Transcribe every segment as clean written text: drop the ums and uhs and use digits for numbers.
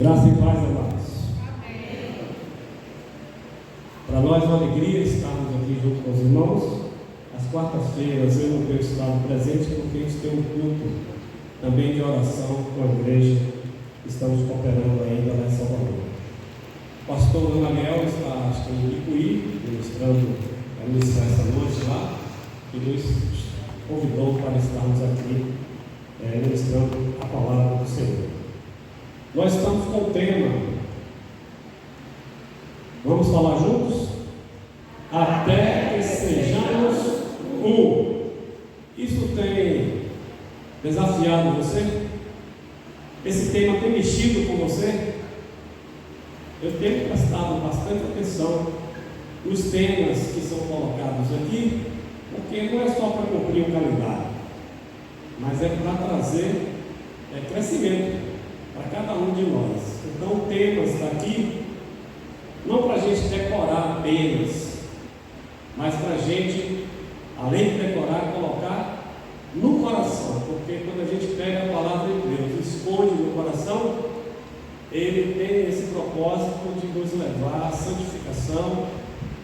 Graça e paz, amados. Para nós é uma alegria estarmos aqui junto com os irmãos. Às quartas-feiras eu não tenho estado presente porque a gente tem um culto também de oração com a igreja. Estamos cooperando ainda lá em Salvador. O pastor Daniel está, acho que em Ipuí, ministrando a missa essa noite lá, e nos convidou para estarmos aqui ministrando a palavra do Senhor. Nós estamos com o tema, vamos falar juntos? Até que sejamos um. Isso tem desafiado você? Esse tema tem mexido com você? Eu tenho prestado bastante atenção nos temas que são colocados aqui, porque não é só para cumprir um calendário, mas é para trazer crescimento para cada um de nós. Então o tema está aqui não para a gente decorar apenas, mas para a gente, além de decorar, colocar no coração, porque quando a gente pega a palavra de Deus e esconde no coração, ele tem esse propósito de nos levar à santificação,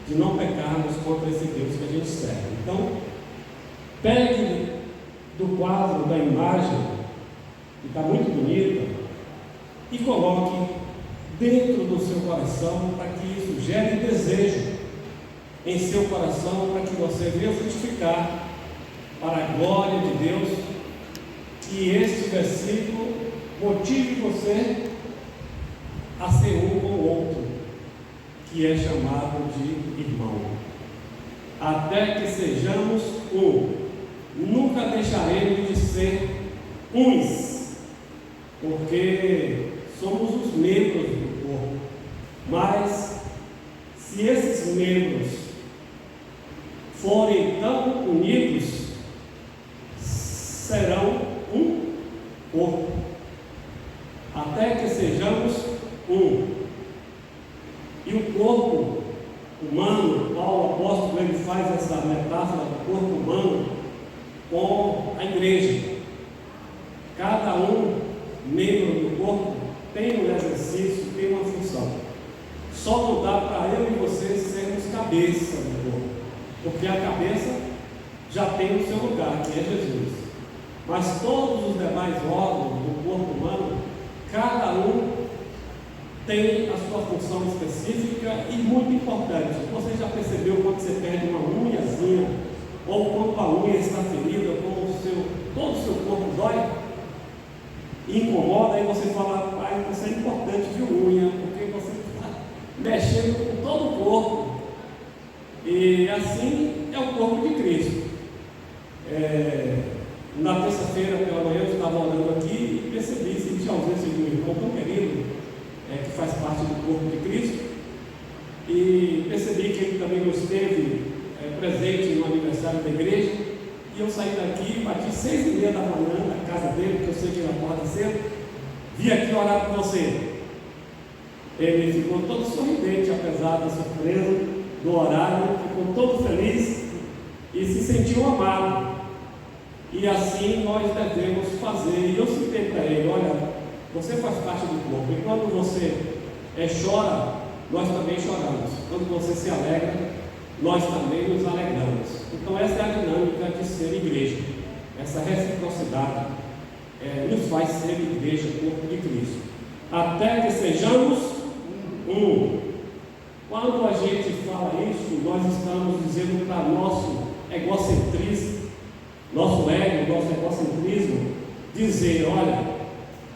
de não pecarmos contra esse Deus que a gente serve. Então pegue do quadro da imagem, que está muito bonita, e coloque dentro do seu coração para que isso gere desejo em seu coração, para que você venha frutificar para a glória de Deus, que este versículo motive você a ser um com o outro, que é chamado de irmão. Até que sejamos um. Nunca deixaremos de ser uns, porque somos os membros do corpo, mas se esses membros forem tão unidos, serão um corpo, até que sejamos um. E o corpo humano, Paulo apóstolo, ele faz essa metáfora do corpo humano com a igreja. Cada um membro do corpo tem um exercício, tem uma função. Só não dá para eu e você sermos cabeça do corpo, porque a cabeça já tem o seu lugar, que é Jesus. Mas todos os demais órgãos do corpo humano, cada um tem a sua função específica e muito importante. Você já percebeu quando você perde uma unhazinha, ou quando a unha está ferida, como todo o seu corpo dói? Incomoda, aí você fala, pai, isso é importante, viu, unha, porque você está mexendo com todo o corpo, e assim é o corpo de Cristo. Na terça-feira pela manhã eu estava orando aqui e percebi, senti a ausência de um irmão tão querido, que faz parte do corpo de Cristo, e percebi que ele também não esteve presente no aniversário da igreja. E eu saí daqui, bati 6h30 da manhã na casa dele, porque eu sei que ele acorda cedo, vim aqui orar por você. Ele ficou todo sorridente, apesar da surpresa do horário, ficou todo feliz e se sentiu amado. E assim nós devemos fazer. E eu citei para ele, olha, você faz parte do corpo, e quando você chora, nós também choramos. Quando você se alegra, nós também nos alegramos. Então essa é a dinâmica de ser igreja. Essa reciprocidade nos faz ser igreja, corpo de Cristo. Até que sejamos um. Quando a gente fala isso, nós estamos dizendo para nosso egocentrismo, nosso ego, nosso egocentrismo, dizer, olha,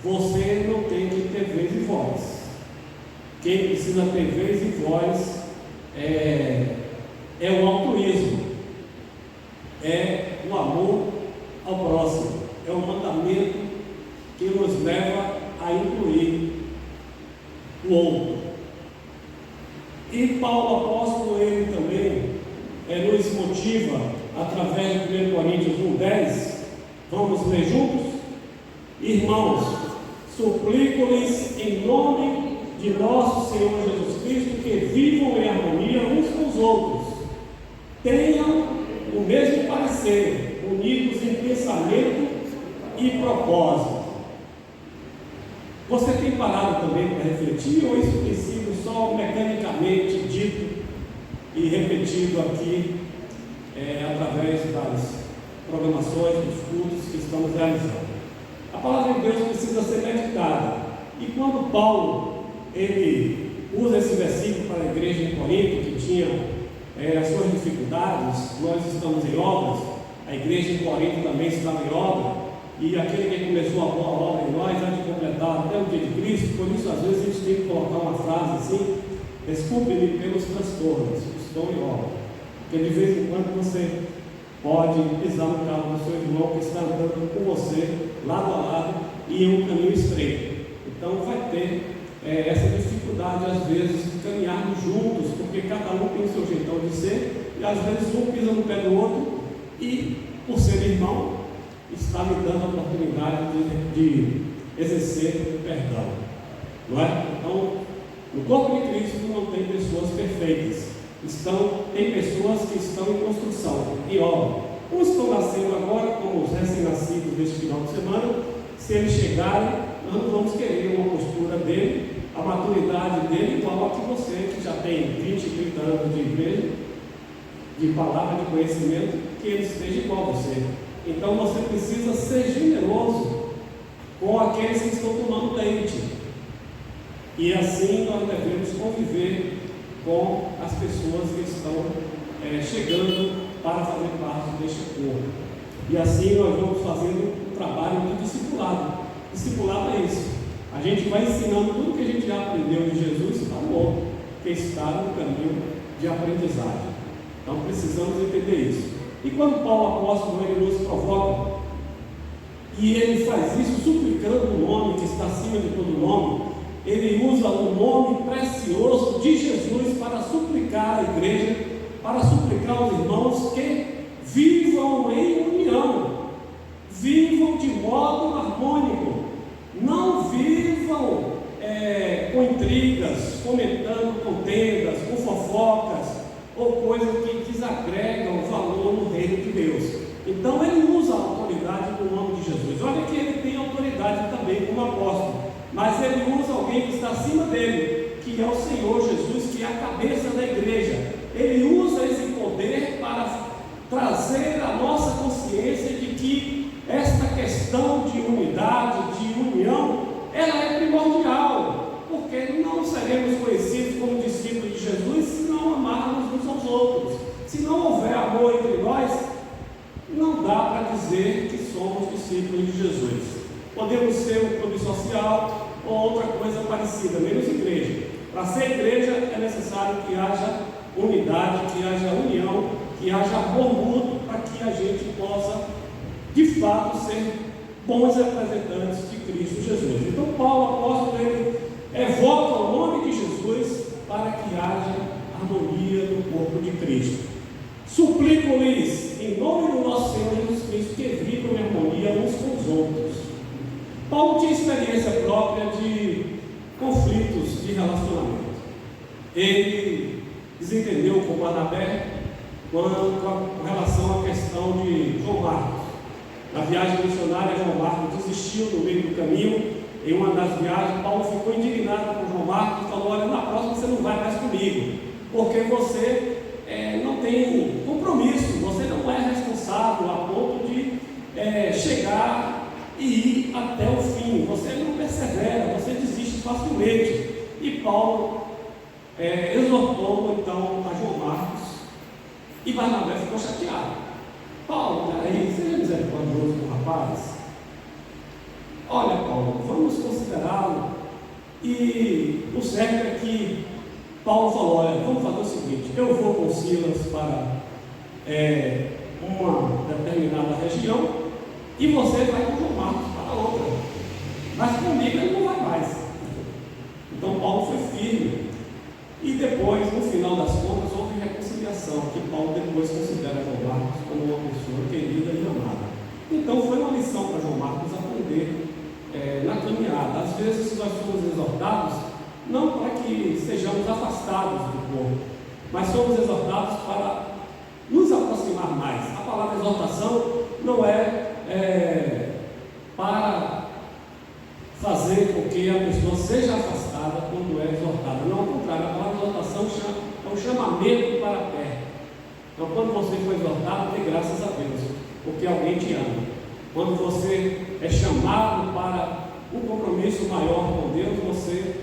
você não tem que ter vez e voz. Quem precisa ter vez e voz é o altruísmo, é o amor ao próximo, é o mandamento que nos leva a incluir o outro. E Paulo apóstolo, ele também nos motiva através de 1 Coríntios 1:10. Vamos ler juntos? Irmãos, suplico-lhes em nome de nosso Senhor Jesus Cristo que vivam em harmonia uns com os outros, tenham o mesmo parecer, unidos em pensamento e propósito. Você tem parado também para refletir, ou isso tem sido só mecanicamente dito e repetido aqui, através das programações, dos cultos que estamos realizando? A palavra de Deus precisa ser meditada. E quando Paulo ele usa esse versículo para a igreja em Corinto, que tinha as suas dificuldades, nós estamos em obras, a igreja em Corinto também estava em obra, e aquele que começou a boa obra em nós há de completar até o dia de Cristo. Por isso, às vezes, a gente tem que colocar uma frase assim: desculpe-me pelos transtornos, estou em obra. Porque de vez em quando você pode pisar no carro do seu irmão que está andando com você, lado a lado, e em um caminho estreito. Então vai ter essa dificuldade, às vezes, de caminharmos juntos, porque cada um tem o seu jeitão de ser, e às vezes um pisa no pé do outro, e por ser irmão, está me dando a oportunidade de exercer o perdão, não é? Então, no corpo de Cristo não tem pessoas perfeitas, tem pessoas que estão em construção, em obra. Uns estão nascendo agora, como os recém-nascidos deste final de semana. Se eles chegarem, nós não vamos querer uma postura dele, a maturidade dele igual a que você, que já tem 20, 30 anos de igreja, de palavra, de conhecimento, que ele esteja igual a você. Então você precisa ser generoso com aqueles que estão tomando leite. E assim nós devemos conviver com as pessoas que estão chegando para fazer parte deste corpo. E assim nós vamos fazendo um trabalho de discipulado. Discipulado é isso. A gente vai ensinando tudo que a gente já aprendeu de Jesus para o outro que está no caminho de aprendizagem. Então precisamos entender isso. E quando Paulo apóstolo ele nos provoca, e ele faz isso suplicando o nome que está acima de todo nome, ele usa o nome precioso de Jesus para suplicar a igreja, para suplicar aos irmãos que vivam em união, vivam de modo harmônico, não vivam com intrigas, fomentando contendas, com fofocas, ou coisas que desagregam o valor no reino de Deus. Então ele usa a autoridade do nome de Jesus. Olha que ele tem autoridade também como apóstolo, mas ele usa alguém que está acima dele, que é o Senhor Jesus, que é a cabeça da igreja. Ele usa esse poder para trazer a nossa consciência de que esta questão de unidade, de união, ela é primordial, porque não seremos conhecidos como discípulos de Jesus se não amarmos uns aos outros. Se não houver amor entre nós, não dá para dizer que somos discípulos de Jesus. Podemos ser um clube social ou outra coisa parecida, menos igreja. Para ser igreja é necessário que haja unidade, que haja união, que haja amor mútuo, para que a gente possa, de fato, ser bons representantes de Cristo Jesus. Então Paulo, apóstolo, ele evoca o nome de Jesus para que haja harmonia no corpo de Cristo. Suplico-lhes, em nome do nosso Senhor Jesus Cristo, que vivam em harmonia uns com os outros. Paulo tinha experiência própria de conflitos de relacionamento. Ele desentendeu com Barnabé com relação à questão de João Marcos. Na viagem missionária, João Marcos desistiu no meio do caminho. Em uma das viagens, Paulo ficou indignado com João Marcos e falou: olha, na próxima você não vai mais comigo, porque você não tem compromisso, você não é responsável a ponto de chegar e ir até o fim, você não persevera, você desiste facilmente. E Paulo exortou então a João Marcos, e Barnabé ficou chateado. Paulo, peraí, seja misericordioso com o rapaz. Olha, Paulo, vamos considerá-lo. E o certo é que Paulo falou: olha, vamos fazer o seguinte, eu vou com Silas para uma determinada região, e você vai com João Marcos para outra, mas comigo ele não vai mais. Então Paulo foi firme, e depois, no final das contas, houve reconciliação, que Paulo depois considera João Marcos como uma pessoa querida e amada. Então foi uma lição para João Marcos aprender na caminhada. Às vezes nós somos exortados não para que sejamos afastados do corpo, mas somos exortados para nos aproximar mais. A palavra exortação não é para fazer com que a pessoa seja afastada quando é exortada. Não, ao contrário, a palavra exortação é um chamamento para perto. Então, quando você foi exortado, dê graças a Deus, porque alguém te ama. Quando você é chamado para um compromisso maior com Deus, você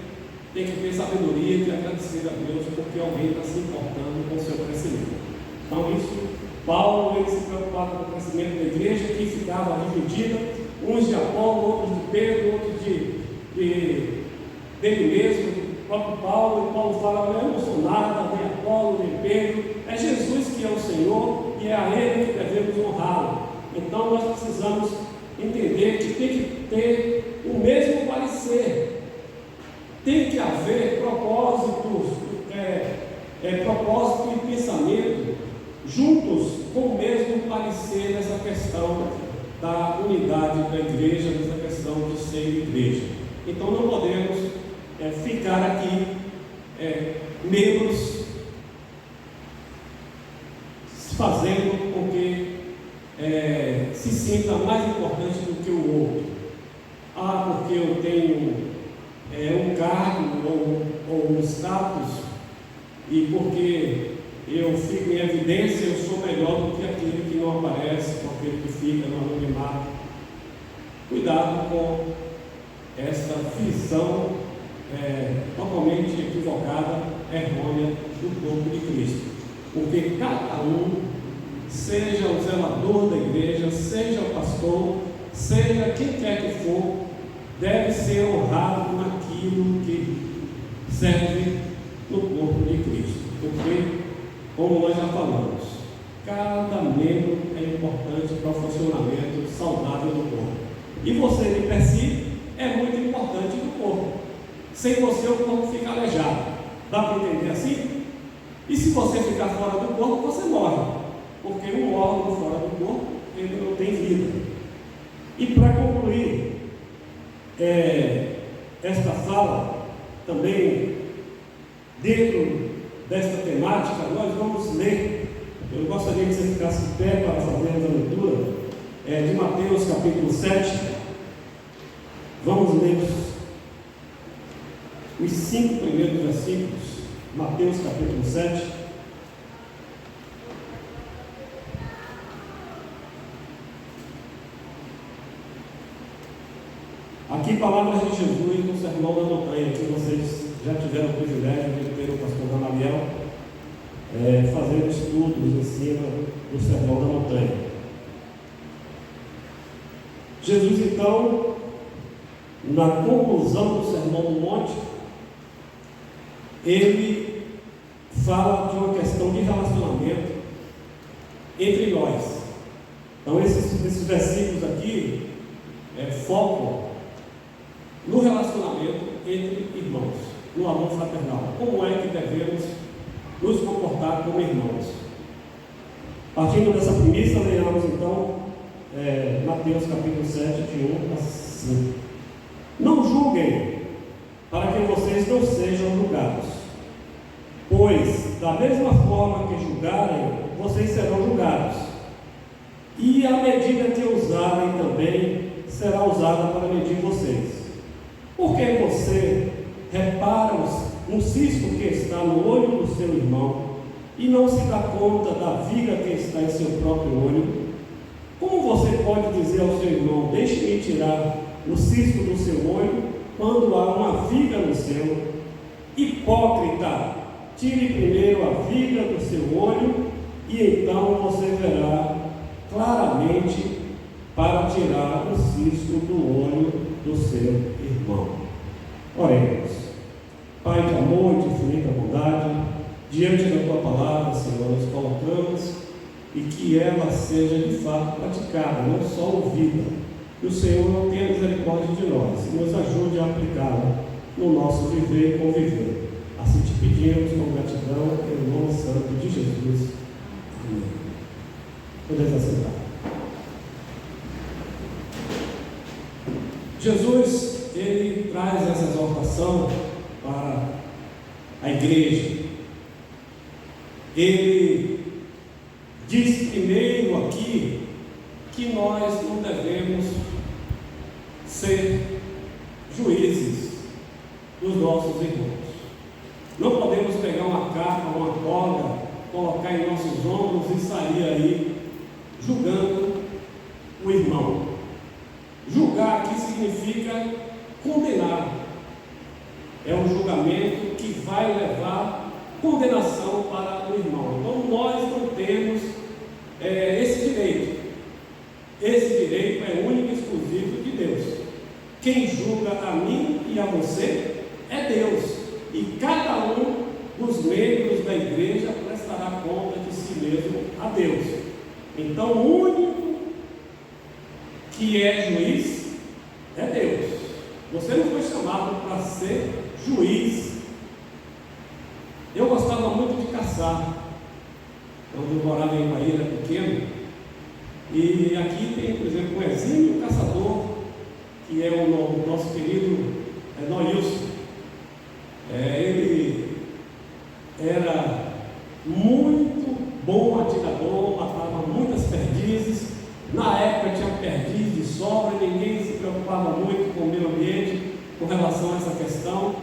tem que ter sabedoria de agradecer a Deus, porque alguém está se importando com o seu crescimento. Então, isso, Paulo, ele se preocupava com o crescimento da igreja, que ficava dividida, uns de Apolo, outros de Pedro, outros dele mesmo, o próprio Paulo. E Paulo fala: eu não sou nada, nem Apolo, nem Pedro, é Jesus que é o Senhor e é a Ele que devemos honrá-lo. Então, nós precisamos entender que tem que ter o mesmo parecer, tem que haver propósito e pensamento juntos com o mesmo parecer nessa questão da unidade da igreja, nessa questão de ser igreja. Então não podemos ficar aqui membros fazendo com que se sinta mais importante do que o outro. Porque eu tenho um cargo ou um status, e porque eu fico em evidência, eu sou melhor do que aquele que não aparece, com aquele que fica no anonimato. Cuidado com essa visão totalmente equivocada, errônea do corpo de Cristo. Porque cada um, seja o zelador da igreja, seja o pastor, seja quem quer que for, deve ser honrado naquilo que serve no corpo de Cristo. Porque, como nós já falamos, cada membro é importante para o funcionamento saudável do corpo. E você, de per si, é muito importante no corpo. Sem você, o corpo fica aleijado. Dá para entender assim? E se você ficar fora do corpo, você morre. Porque um órgão fora do corpo, ele não tem vida. E para concluir esta fala, também dentro desta temática, nós vamos ler. Eu gostaria que você ficasse de pé para fazermos a leitura de Mateus capítulo 7. Vamos ler os 5 primeiros versículos. Mateus capítulo 7. Aqui palavras de Jesus no Sermão da Montanha, que vocês já tiveram o privilégio de ter o pastor Gamaliel fazendo estudos em cima do Sermão da Montanha. Jesus, então, na conclusão do Sermão do Monte, ele fala de uma questão de relacionamento entre nós. Então, esses versículos aqui focam no relacionamento entre irmãos, no amor fraternal. Como é que devemos nos comportar como irmãos? Partindo dessa premissa, leiamos então Mateus capítulo 7, de 1 a 5. Não julguem, para que vocês não sejam julgados, pois da mesma forma que julgarem, vocês serão julgados, e a medida que usarem também será usada para medir vocês. Por que você repara um cisco que está no olho do seu irmão e não se dá conta da viga que está em seu próprio olho? Como você pode dizer ao seu irmão: deixe-me tirar o cisco do seu olho, quando há uma viga no seu? Hipócrita, tire primeiro a viga do seu olho, e então você verá claramente para tirar o cisco do olho do seu irmão. Oremos. Pai de amor e de infinita bondade, diante da tua palavra, Senhor, nos colocamos, e que ela seja de fato praticada, não só ouvida. Que o Senhor não tenha misericórdia de nós e nos ajude a aplicá-la no nosso viver e conviver. Assim te pedimos com gratidão, em nome santo de Jesus. Amém. Podemos assentar. Jesus, ele traz essa exortação para a igreja. Ele diz primeiro aqui que nós não devemos ser outros. Não podemos pegar uma capa, uma corda, colocar em nossos ombros e sair aí julgando o irmão. Julgar aqui significa condenar. É um julgamento que vai levar condenação para o irmão. Então nós não temos esse direito. Esse direito é único e exclusivo de Deus. Quem julga a mim e a você é Deus. E cada um dos membros da igreja prestará conta de si mesmo a Deus. Então o único que é juiz é Deus. Você não foi chamado para ser juiz. Eu gostava muito de caçar quando eu morava em Bahia, era pequeno. E aqui tem, por exemplo, um exímio caçador, que é o nosso querido Noilson. Ele era muito bom atirador, matava muitas perdizes. Na época tinha perdiz de sobra, ninguém se preocupava muito com o meio ambiente com relação a essa questão,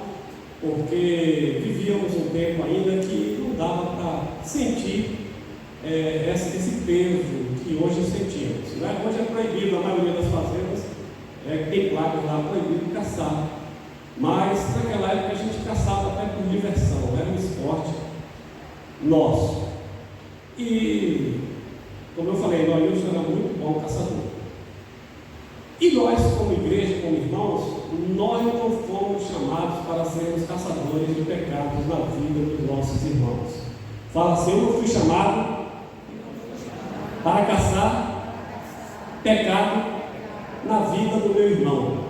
porque vivíamos um tempo ainda que não dava para sentir esse peso que hoje sentimos. Né? Hoje é proibido, na maioria das fazendas, tem placas lá proibido caçar. Mas naquela época a gente caçava até por diversão, era um esporte nosso. E, como eu falei, Noilson era muito bom caçador. E nós, como igreja, como irmãos, nós não fomos chamados para sermos caçadores de pecados na vida dos nossos irmãos. Fala assim: eu não fui chamado para caçar pecado na vida do meu irmão.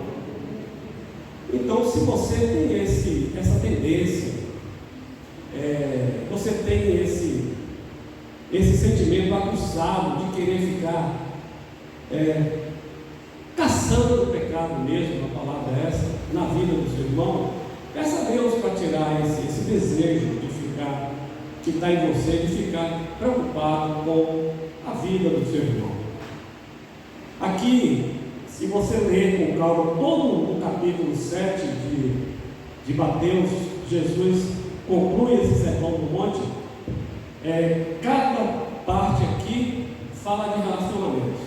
Então, se você tem essa tendência, você tem esse sentimento aguçado de querer ficar caçando o pecado mesmo, a palavra é essa, na vida do seu irmão, peça a Deus para tirar esse desejo de ficar, que está em você, de ficar preocupado com a vida do seu irmão. Aqui, se você ler com calma todo o capítulo 7 de Mateus, Jesus conclui esse sermão do monte. Cada parte aqui fala de relacionamentos.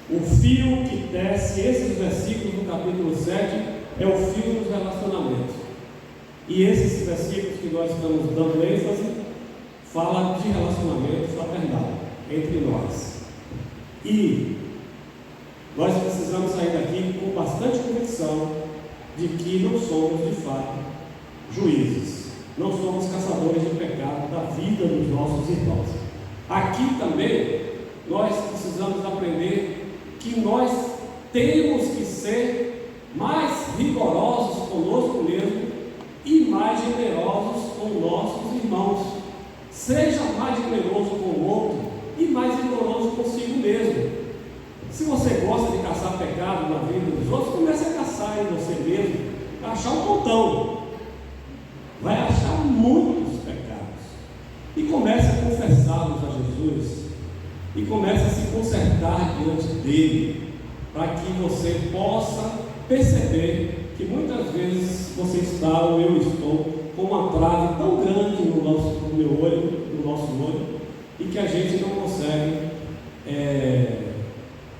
O fio que desce esses versículos do capítulo 7 é o fio dos relacionamentos. E esses versículos que nós estamos dando ênfase fala de relacionamento fraternal entre nós. E nós precisamos sair daqui com bastante convicção de que não somos de fato juízes, não somos caçadores de pecado da vida dos nossos irmãos. Aqui também nós precisamos aprender que nós temos que ser mais rigorosos conosco mesmo e mais generosos com nossos irmãos. Seja mais generoso com o outro e mais rigoroso consigo mesmo. Se você gosta de caçar pecado na vida dos outros, comece a caçar em você mesmo, vai achar um montão, vai achar muitos pecados, e comece a confessá-los a Jesus, e comece a se consertar diante dele, para que você possa perceber que muitas vezes você está, ou eu estou, com uma trave tão grande no meu olho, no nosso olho, e que a gente não consegue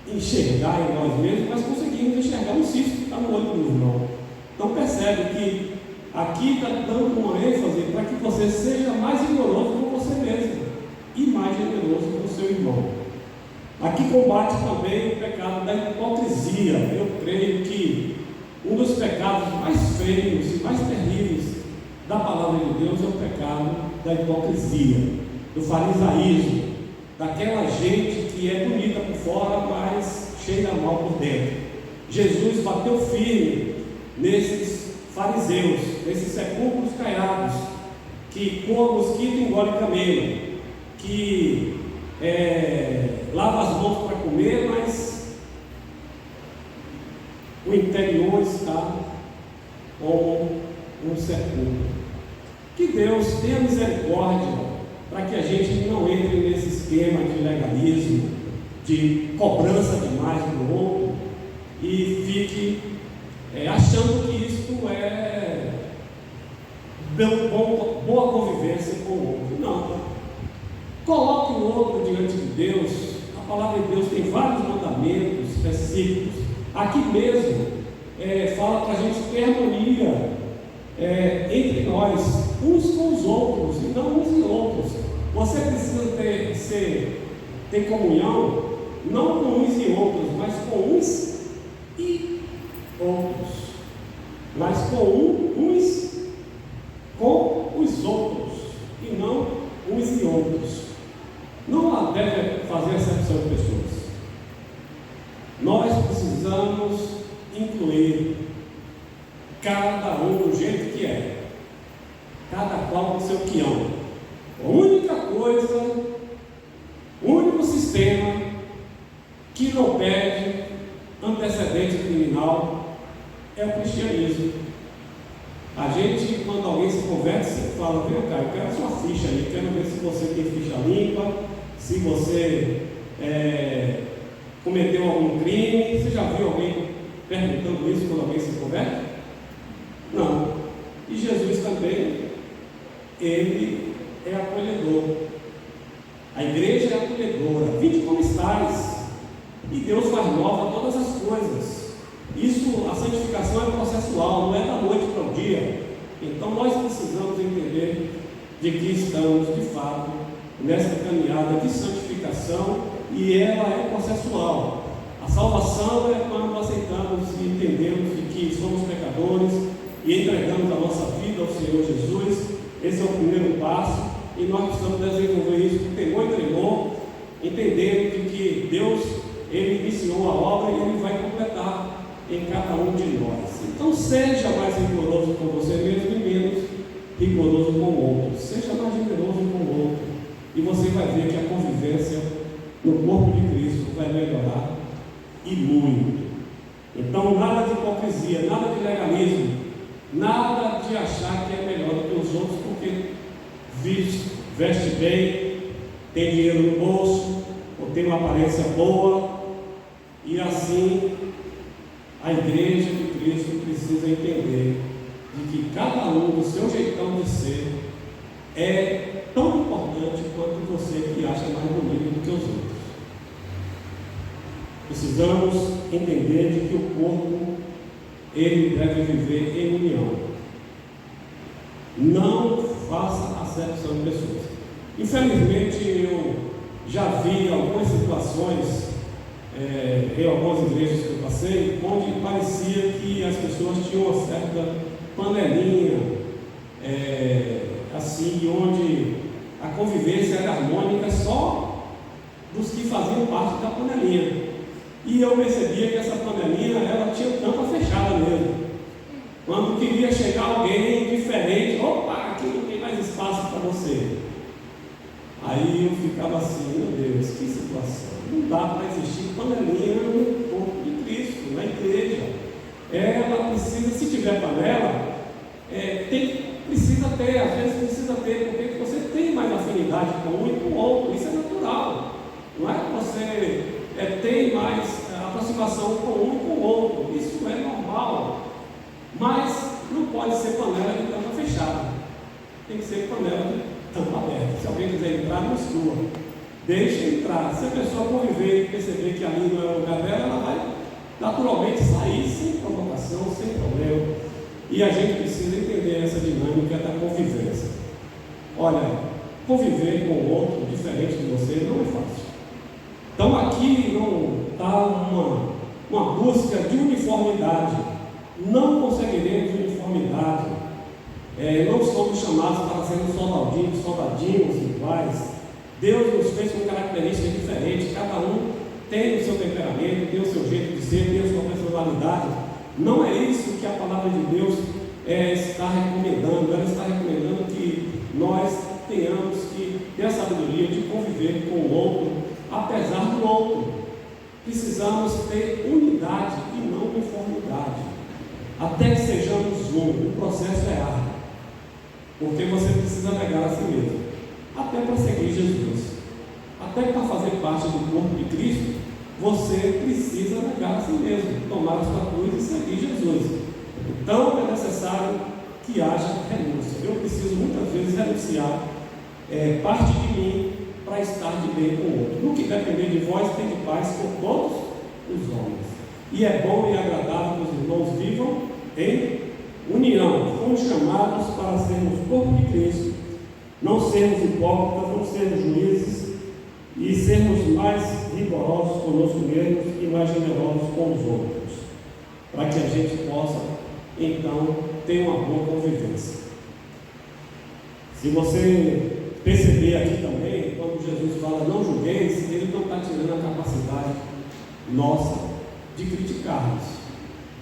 enxergar em nós mesmos, mas conseguimos enxergar um cisco que está no olho do irmão. Então percebe que aqui está dando uma ênfase para que você seja mais rigoroso com você mesmo e mais generoso com o seu irmão. Aqui combate também o pecado da hipocrisia. Eu creio que um dos pecados mais feios e mais terríveis da palavra de Deus é o pecado da hipocrisia, do farisaísmo, daquela gente que é bonita por fora, mas cheira mal por dentro. Jesus bateu firme nesses fariseus, nesses sepulcros caiados, que com mosquito engole camelo, que lava as mãos para comer, mas o interior está como um sepulcro. Que Deus tenha misericórdia para que a gente não entre nesse esquema de legalismo, de cobrança demais do outro e fique achando que isto boa convivência com o outro. Não. Coloque o outro diante de Deus. A palavra de Deus tem vários mandamentos específicos. Aqui mesmo fala para a gente ter harmonia entre nós, uns com os outros, e não uns e outros. Você precisa ter comunhão, não com uns e outros, mas com uns e outros. Mas com uns com os outros, e não uns e outros. Não deve fazer acepção de pessoas. Nós precisamos incluir cada um do jeito que é, cada qual com seu quião. A única coisa, o único sistema que não pede antecedente criminal é o cristianismo. A gente, quando alguém se converte, sempre fala: vem cá, eu quero a sua ficha aí, quero ver se você tem ficha limpa, se você cometeu algum crime. Você já viu alguém perguntando isso quando alguém se converte? Não. E Jesus também, ele é acolhedor. A igreja é acolhedora. Vinde como estáis, e Deus faz nova todas as coisas. Isso, a santificação é processual, não é da noite para o dia. Então nós precisamos entender de que estamos de fato nessa caminhada de santificação, e ela é processual. A salvação é quando aceitamos e entendemos de que somos pecadores e entregamos a nossa vida ao Senhor Jesus. Esse é o primeiro passo, e nós precisamos desenvolver isso com temor e tremor, entendendo de que Deus, ele iniciou a obra e ele vai completar em cada um de nós. Então seja mais rigoroso com você mesmo e menos rigoroso com o outro. Seja mais generoso com o outro, e você vai ver que a convivência no corpo de Cristo vai melhorar, e muito. Então nada de hipocrisia, nada de legalismo, nada de achar que é melhor do que os outros porque veste bem, tem dinheiro no bolso, ou tem uma aparência boa, e assim a igreja de Cristo precisa entender de que cada um do seu jeitão de ser é tão importante quanto você que acha mais bonito do que os outros. Precisamos entender de que o corpo, ele deve viver em união. Não faça acepção de pessoas. Infelizmente, eu já vi algumas situações em algumas igrejas que eu passei, onde parecia que as pessoas tinham uma certa panelinha, assim, onde a convivência era harmônica só dos que faziam parte da panelinha. E eu percebia que essa panelinha, ela tinha tampa fechada mesmo. Quando queria chegar alguém diferente, opa, aqui não tem mais espaço para você. Aí eu ficava assim: meu Deus, que situação. Não dá para existir panelinha no corpo de Cristo, na igreja. Ela precisa, se tiver panela, precisa ter, às vezes precisa ter, porque você tem mais afinidade com um e com o outro. Isso é natural. Não é que você tem mais aproximação com um e com o outro. Isso é normal. Mas não pode ser panela de tampa fechada. Tem que ser panela de tampa aberta. Se alguém quiser entrar, não exclua. Deixa entrar. Se a pessoa conviver e perceber que ali não é o lugar dela, ela vai naturalmente sair sem provocação, sem problema. E a gente precisa entender essa dinâmica da convivência. Olha, conviver com o outro diferente de você não é fácil. Então aqui não está uma busca de uniformidade. Não conseguiremos uniformidade. Não somos chamados para sermos soldadinhos iguais. Deus nos fez com características diferentes. Cada um tem o seu temperamento, tem o seu jeito de ser, tem a sua personalidade. Não é isso que a palavra de Deus está recomendando. Ela está recomendando que nós tenhamos que ter a sabedoria de conviver com o outro, apesar do outro. Precisamos ter unidade e não uniformidade, até que sejamos um. O processo é árduo, porque você precisa negar a si mesmo, até para seguir Jesus. Até para fazer parte do corpo de Cristo, você precisa negar a si mesmo, tomar a sua cruz e seguir Jesus. Então é necessário que haja renúncia. Eu preciso muitas vezes renunciar parte de mim para estar de bem com o outro. No que depender de vós, tem de paz com todos os homens. E é bom e agradável que os irmãos vivam em união. Fomos chamados para sermos corpo de Cristo, não sermos hipócritas, não sermos juízes e sermos mais rigorosos conosco mesmos e mais generosos com os outros, para que a gente possa, então, ter uma boa convivência. Se você perceber aqui também, quando Jesus fala não julgueis, ele não está tirando a capacidade nossa de criticarmos,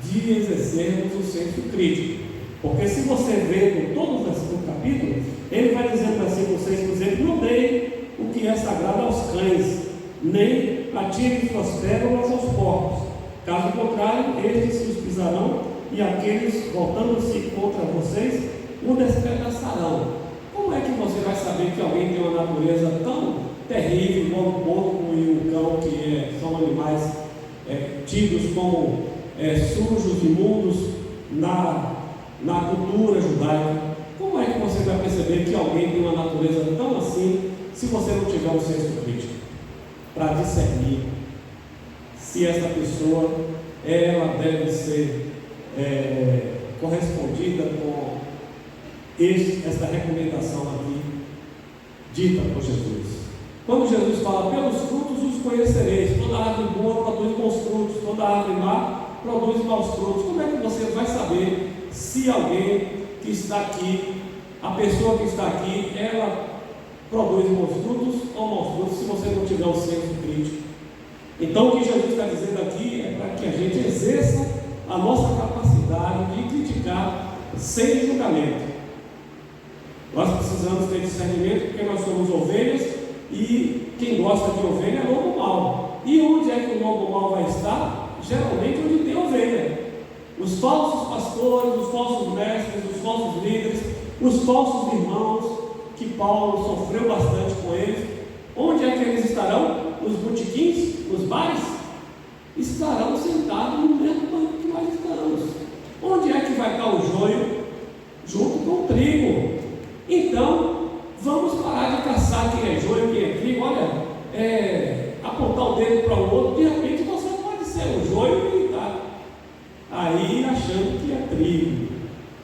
de exercermos o senso crítico. Porque se você vê com todos os capítulos, ele vai dizendo assim, vocês, por exemplo, não deem o que é sagrado aos cães, nem atirem suas pérolas aos porcos. Caso contrário, estes os pisarão, e aqueles, voltando-se contra vocês, o despedaçarão. Como é que você vai saber que alguém tem uma natureza tão terrível, igual o porco e o cão, que são animais tidos como sujos, imundos na cultura judaica? Como é que você vai perceber que alguém tem uma natureza tão assim, se você não tiver um senso crítico para discernir se essa pessoa ela deve ser correspondida com esta recomendação aqui dita por Jesus? Quando Jesus fala, pelos frutos os conhecereis, toda árvore boa produz bons frutos, toda árvore má produz maus frutos. Como é que você vai saber se alguém que está aqui, a pessoa que está aqui, ela produz bons frutos ou maus frutos, se você não tiver um senso crítico? Então o que Jesus está dizendo aqui é para que a gente exerça a nossa capacidade de criticar sem julgamento. Nós precisamos ter discernimento, porque nós somos ovelhas, e quem gosta de ovelha é lobo mau. E onde é que o lobo mau vai estar? Geralmente onde tem ovelha. Os falsos pastores, os falsos mestres, os falsos líderes, os falsos irmãos, que Paulo sofreu bastante com eles, onde é que eles estarão? Nos botequins, nos bares? Estarão sentados no mesmo banco que nós estamos. Onde é que vai estar o joio? Junto com o trigo. Então, vamos parar de caçar quem é joio, quem é trigo. Olha, apontar o dedo para o outro, de repente você pode ser o joio e está aí achando que é trigo.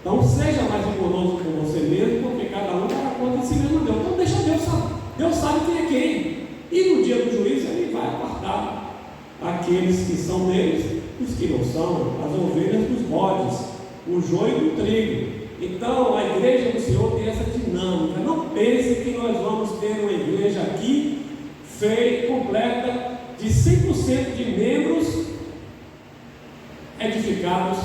Então, seja mais rigoroso com você mesmo, porque cada um dá conta de si mesmo. Então, deixa Deus saber. Deus sabe quem é quem. E no dia do juízo, ele vai apartar aqueles que são deles, os que não são, as ovelhas dos bodes, o joio do trigo. Então, a igreja do Senhor tem essa dinâmica. Não pense que nós vamos ter uma igreja aqui feita, completa, de 100% de membros edificados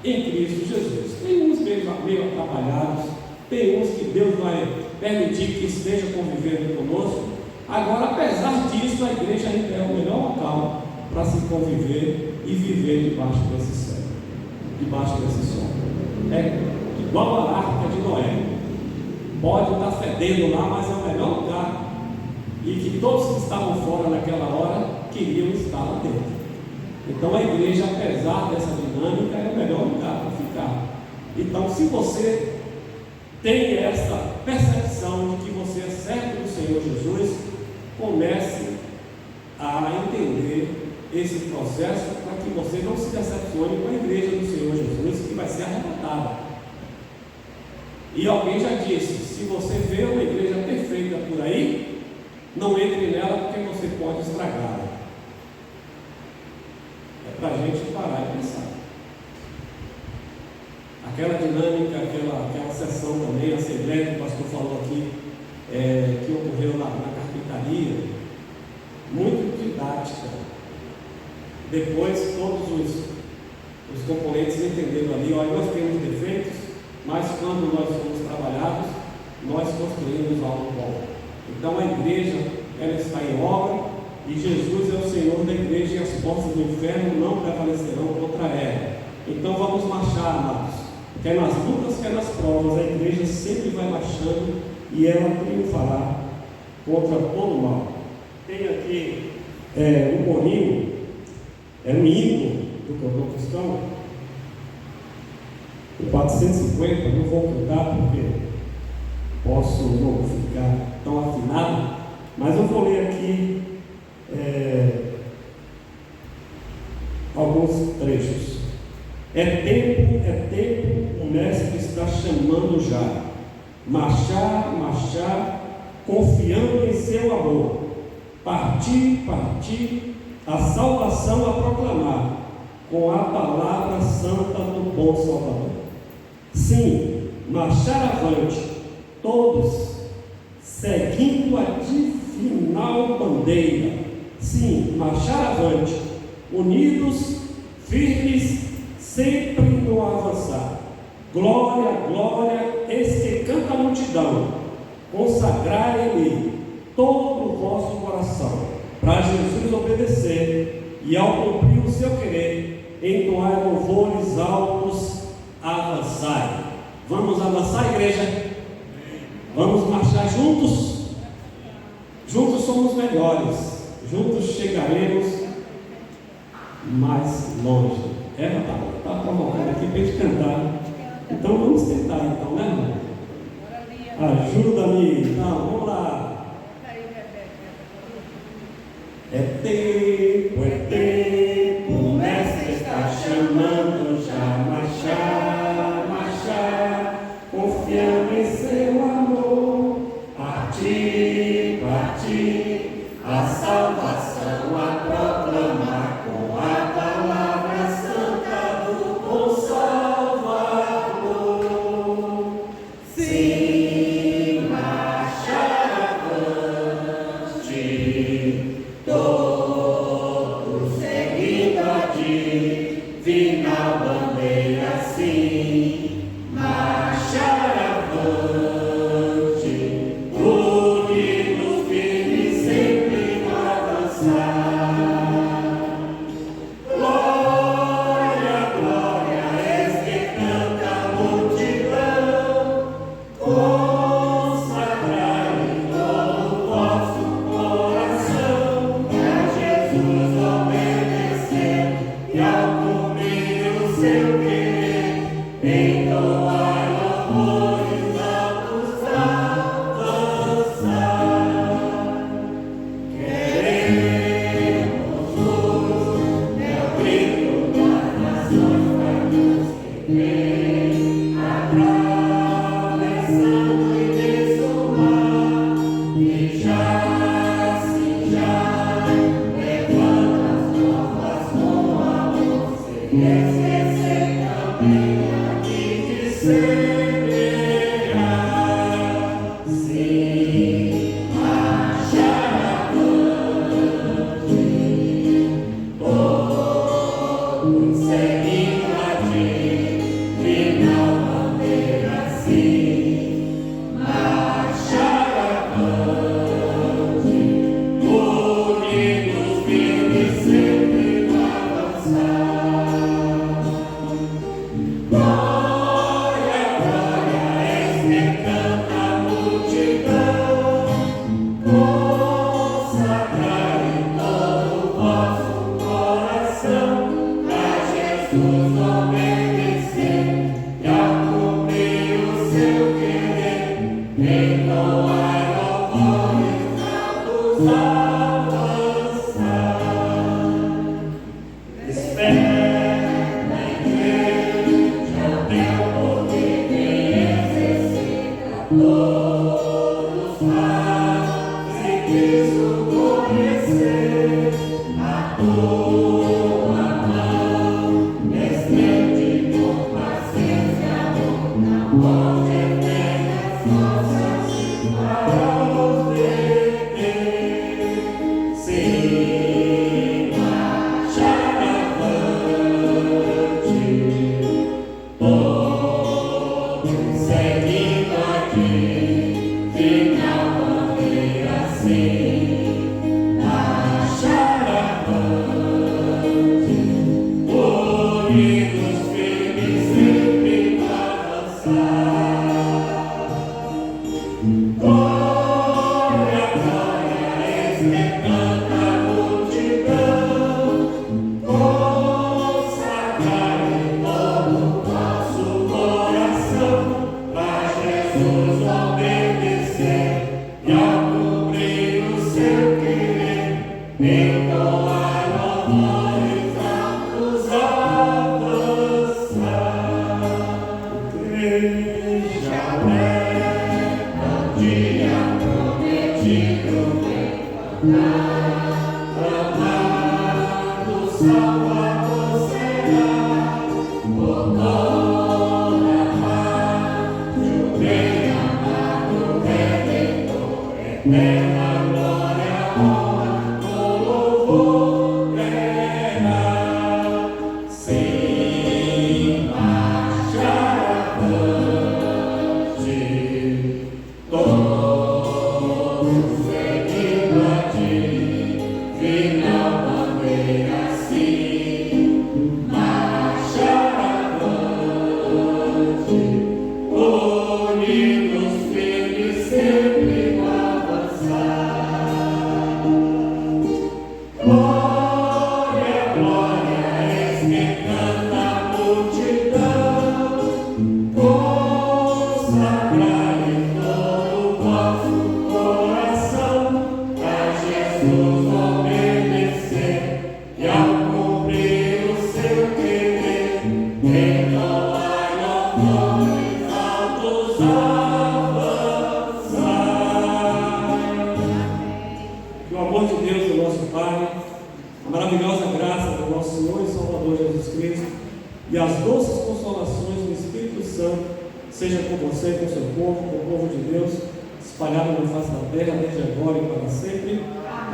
em Cristo Jesus. Tem uns meio atrapalhados, tem uns que Deus vai permitir que estejam convivendo conosco. Agora, apesar disso, a igreja ainda é o melhor local para se conviver e viver debaixo desse céu, debaixo desse sol. É igual a arca de Noé. Pode estar fedendo lá, mas é o melhor lugar. E que todos que estavam fora naquela hora queriam estar lá dentro. Então a igreja, apesar dessa dinâmica, é o melhor lugar para ficar. Então, se você tem essa percepção de que você é servo do Senhor Jesus, comece a entender esse processo para que você não se decepcione com a igreja do Senhor Jesus, que vai ser arrebatada. E alguém já disse, se você vê uma igreja perfeita por aí, não entre nela porque você pode estragá-la. É para a gente parar e pensar. Aquela dinâmica, aquela sessão também, a assembleia que o pastor falou aqui, que ocorreu na carpintaria, muito didática. Depois todos os componentes entenderam ali, olha, nós temos defeitos, mas quando nós somos trabalhados, nós construímos algo bom. Então a igreja, ela está em obra, e Jesus é o Senhor da igreja, e as portas do inferno não prevalecerão contra ela. Então vamos marchar, amados. Quer nas lutas, quer nas provas, a igreja sempre vai marchando e ela triunfará contra todo o mal. Tem aqui um corinho, um hino do cantor cristão. O 450, não vou cantar porque posso não ficar tão afinado, mas eu vou ler aqui alguns trechos. É tempo, o mestre está chamando já. Marchar, confiando em seu amor. Partir, a salvação a proclamar, com a palavra santa do bom Salvador. Sim, marchar avante, todos, seguindo a divinal bandeira. Sim, marchar avante, unidos, firmes, sempre no avançar. Glória, eis que canta a multidão, consagrai-lhe todo o vosso coração, para Jesus obedecer, e ao cumprir o seu querer, entoai louvores altos, avançai. Vamos avançar, igreja? Vamos marchar juntos? Juntos somos melhores, juntos chegaremos mais longe. Ela está provocando aqui para a gente cantar. Então vamos tentar, então, né, irmão? Ajuda-me. Então, vamos lá. É tempo, o mestre está chamando já. Marchar, confiando em seu amor. Partir, a salvação a proclamar, com a palavra santa do bom Salvador. Sim, marchar avante, todos seguindo a divinal bandeira. Sim, marchar avante, unidos, firmes, sempre no avançar. Glória, eis que canta a multidão, consagrai todo o vosso coração, a Jesus obedecer, e ao cumprir o seu querer, entoai louvores altos, avançar. Queremos luz, é o grito das nações para nos querer, atravessando imenso mar, e já levanta as novas com amor, sem esquecer também aqui de semear. Sim, marchar avante, todos seguindo a divinal bandeira. Sim, marchar avante, unidos, firmes, sempre no avançar. Glória, eis que canta a multidão, consagrai todo o vosso coração, a Jesus obedecer, e ao cumprir o seu querer, entoai louvores altos, avançar. Desperta, igreja, o teu poder vem exercer a todos, faz em Cristo conhecer a tua mão, estende com paciência, amor, na voz eterna as nossas para nos deter. Sim, marchar avante, todos seguindo a divinal bandeira. Sim, marchar avante, unidos, firmes, sempre no avançar. Glória, eis que canta a multidão, consagrai todo o vosso coração.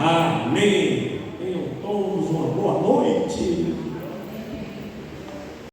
Amém. Tenham todos uma boa noite.